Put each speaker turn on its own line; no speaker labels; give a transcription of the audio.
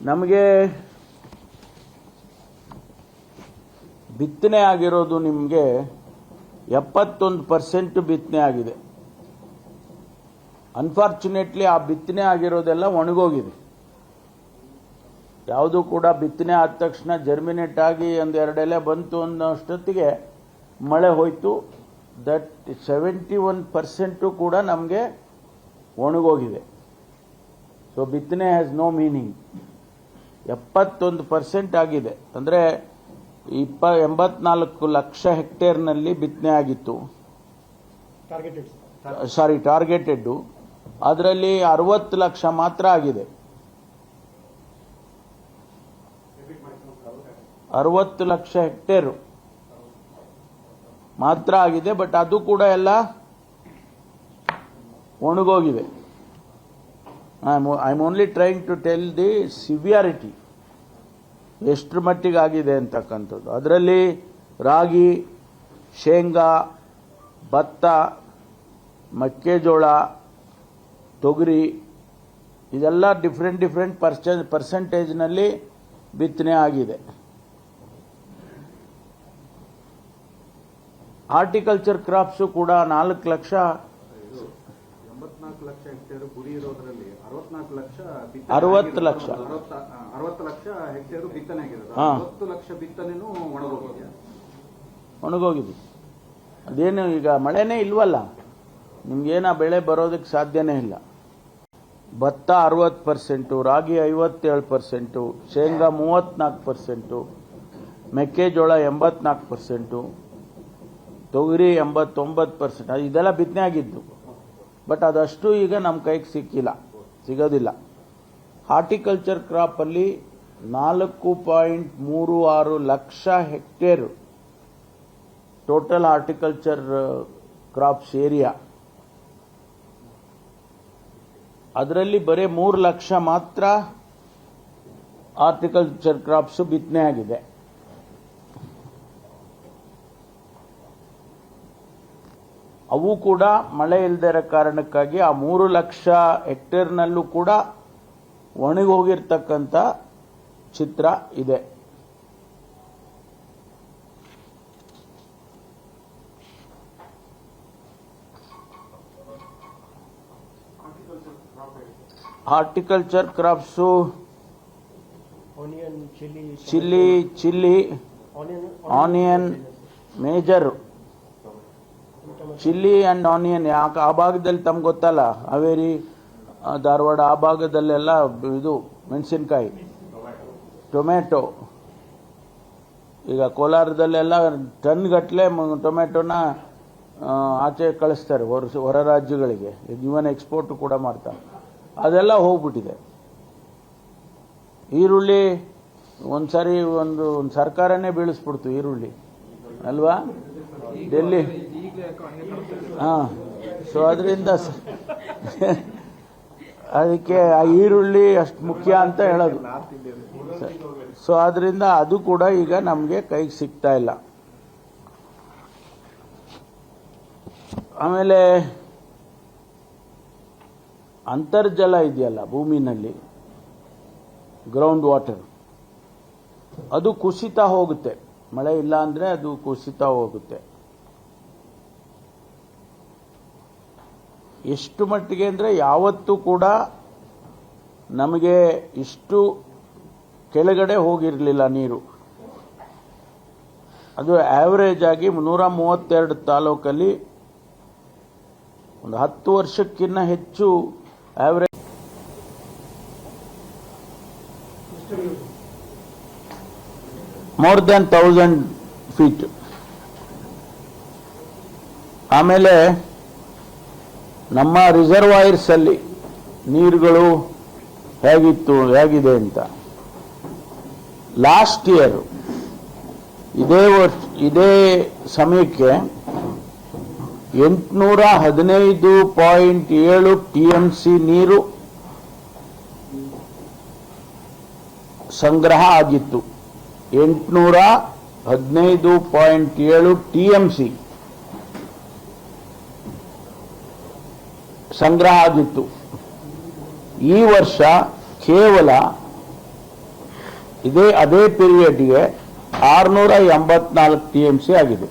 ನಮಗೆ ಬಿತ್ತನೆ ಆಗಿರೋದು ನಿಮಗೆ 71% ಬಿತ್ತನೆ ಆಗಿದೆ. ಅನ್ಫಾರ್ಚುನೇಟ್ಲಿ ಆ ಬಿತ್ತನೆ ಆಗಿರೋದೆಲ್ಲ ಒಣಗೋಗಿದೆ. ಯಾವುದು ಕೂಡ ಬಿತ್ತನೆ ಆದ ತಕ್ಷಣ ಜರ್ಮಿನೇಟ್ ಆಗಿ ಒಂದೆರಡು ಎಲೆ ಬಂತು ಅನ್ನೋಷ್ಟೊತ್ತಿಗೆ ಮಳೆ ಹೋಯಿತು. ದಟ್ 71% ಕೂಡ ನಮಗೆ ಒಣಗೋಗಿದೆ. ಸೊ ಬಿತ್ತನೆ ಹ್ಯಾಸ್ ನೋ ಮೀನಿಂಗ್. 71% ಆಗಿದೆ ಅಂದರೆ 84 ಲಕ್ಷ ಹೆಕ್ಟೇರ್ನಲ್ಲಿ ಬಿತ್ತನೆ ಆಗಿತ್ತು. ಟಾರ್ಗೆಟೆಡ್. ಅದರಲ್ಲಿ 60 ಲಕ್ಷ ಮಾತ್ರ ಆಗಿದೆ. 60 ಲಕ್ಷ ಹೆಕ್ಟೇರು ಮಾತ್ರ ಆಗಿದೆ. ಬಟ್ ಅದು ಕೂಡ ಎಲ್ಲ ಒಣಗೋಗಿದೆ. I am only trying to tell the severity, ಎಷ್ಟರ ಮಟ್ಟಿಗೆ ಆಗಿದೆ ಅಂತಕ್ಕಂಥದ್ದು. ಅದರಲ್ಲಿ ರಾಗಿ, ಶೇಂಗಾ, ಭತ್ತ, ಮೆಕ್ಕೆಜೋಳ, ತೊಗರಿ ಇದೆಲ್ಲ ಡಿಫ್ರೆಂಟ್ ಪರ್ಸೆಂಟೇಜ್ನಲ್ಲಿ ಬಿತ್ತನೆ ಆಗಿದೆ. ಹಾರ್ಟಿಕಲ್ಚರ್ ಕ್ರಾಪ್ಸು ಕೂಡ 4 ಲಕ್ಷ
84 ಲಕ್ಷ ಹೆಕ್ಟೇರ್ ಗುರಿ ಇರೋದ್ರಲ್ಲಿ 64 ಲಕ್ಷ
60 ಲಕ್ಷ
60 ಲಕ್ಷ ಹೆಕ್ಟೇರ್ ಬಿತ್ತನೆ ಆಗಿರೋದು. 60 ಲಕ್ಷ ಬಿತ್ತನೆನೂ
ಒಣಗೋಗಿದೆ. ಅದೇನು ಈಗ ಮಳೆನೇ ಇಲ್ವಲ್ಲ, ನಿಮ್ಗೇನ ಬೆಳೆ ಬರೋದಕ್ಕೆ ಸಾಧ್ಯನೇ ಇಲ್ಲ. ಭತ್ತ 60%, ರಾಗಿ 57%, ಶೇಂಗಾ 34%, ಮೆಕ್ಕೆಜೋಳ 84%, ತೊಗರಿ 89%. ಇದೆಲ್ಲ ಬಿತ್ತನೆ ಆಗಿದ್ದು. ಬಟ್ ಅದಷ್ಟು ಈಗ ನಮ್ಮ ಕೈಗೆ ಸಿಗೋದಿಲ್ಲ. ಹಾರ್ಟಿಕಲ್ಚರ್ ಕ್ರಾಪ್ ಅಲ್ಲಿ 4.36 lakh hectare total horticulture crops area. ಅದರಲ್ಲಿ ಬರೀ 3 ಲಕ್ಷ ಮಾತ್ರ ಹಾರ್ಟಿಕಲ್ಚರ್ ಕ್ರಾಪ್ಸ್ ಬಿತ್ತನೆ ಆಗಿದೆ. ಅವು ಕೂಡ ಮಳೆ ಇಲ್ಲದೆ ಇರೋ ಕಾರಣಕ್ಕಾಗಿ ಆ 3 ಲಕ್ಷ ಹೆಕ್ಟೇರ್ನಲ್ಲೂ ಕೂಡ ಒಣಗೋಗಿರ್ತಕ್ಕಂಥ ಚಿತ್ರ ಇದೆ. Horticulture crops chilli, onion major. Chilli and onion ಯಾಕೆ ಆ ಭಾಗದಲ್ಲಿ ತಮ್ಗೆ ಗೊತ್ತಲ್ಲ, ಹಾವೇರಿ, ಧಾರವಾಡ ಆ ಭಾಗದಲ್ಲೆಲ್ಲ ಇದು ಮೆಣಸಿನಕಾಯಿ, ಟೊಮೆಟೊ. ಈಗ ಕೋಲಾರದಲ್ಲೆಲ್ಲ ಟನ್ ಗಟ್ಟಲೆ ಟೊಮೆಟೊನ ಆಚೆ ಕಳಿಸ್ತಾರೆ ಹೊರ ರಾಜ್ಯಗಳಿಗೆ. ಇವನ್ ಎಕ್ಸ್ಪೋರ್ಟ್ ಕೂಡ ಮಾಡ್ತಾರೆ. ಅದೆಲ್ಲ ಹೋಗ್ಬಿಟ್ಟಿದೆ. ಈರುಳ್ಳಿ ಒಂದ್ಸರಿ ಒಂದು ಸರ್ಕಾರನೇ ಬೀಳಿಸ್ಬಿಡ್ತು ಈರುಳ್ಳಿ ಅಲ್ವಾ, ಡೆಲ್ಲಿ. ಸೊ ಅದರಿಂದ ಅದಕ್ಕೆ ಆ ಈರುಳ್ಳಿ ಅಷ್ಟು ಮುಖ್ಯ ಅಂತ ಹೇಳೋದು. ಸೊ ಅದರಿಂದ ಅದು ಕೂಡ ಈಗ ನಮಗೆ ಕೈಗೆ ಸಿಗ್ತಾ ಇಲ್ಲ. ಆಮೇಲೆ ಅಂತರ್ಜಲ ಇದೆಯಲ್ಲ ಭೂಮಿನಲ್ಲಿ, ಗ್ರೌಂಡ್ ವಾಟರ್, ಅದು ಕುಸಿತ ಹೋಗುತ್ತೆ. ಮಳೆ ಇಲ್ಲ ಅಂದ್ರೆ ಅದು ಕುಸಿತ ಹೋಗುತ್ತೆ. ಎಷ್ಟು ಮಟ್ಟಿಗೆ ಅಂದರೆ ಯಾವತ್ತೂ ಕೂಡ ನಮಗೆ ಇಷ್ಟು ಕೆಳಗಡೆ ಹೋಗಿರಲಿಲ್ಲ ನೀರು. ಅದು ಆವರೇಜ್ ಆಗಿ 132 ತಾಲೂಕಲ್ಲಿ ಒಂದು 10 ವರ್ಷಕ್ಕಿಂತ ಹೆಚ್ಚು ಆವರೇಜ್ ಮೋರ್ ದನ್ 1000 ಫೀಟ್. ಆಮೇಲೆ ನಮ್ಮ ರಿಸರ್ವಾಯರ್ಸ್ ಅಲ್ಲಿ ನೀರುಗಳು ಹೇಗಿದೆ ಅಂತ ಲಾಸ್ಟ್ ಇಯರ್ ಇದೇ ಸಮಯಕ್ಕೆ 815.7 TMC ನೀರು ಸಂಗ್ರಹ ಆಗಿತ್ತು. 815.7 TMC ಸಂಗ್ರಹ ಆಗಿತ್ತು. ಈ ವರ್ಷ ಕೇವಲ ಅದೇ ಪೀರಿಯಡ್ಗೆ 684 TMC ಆಗಿದೆ.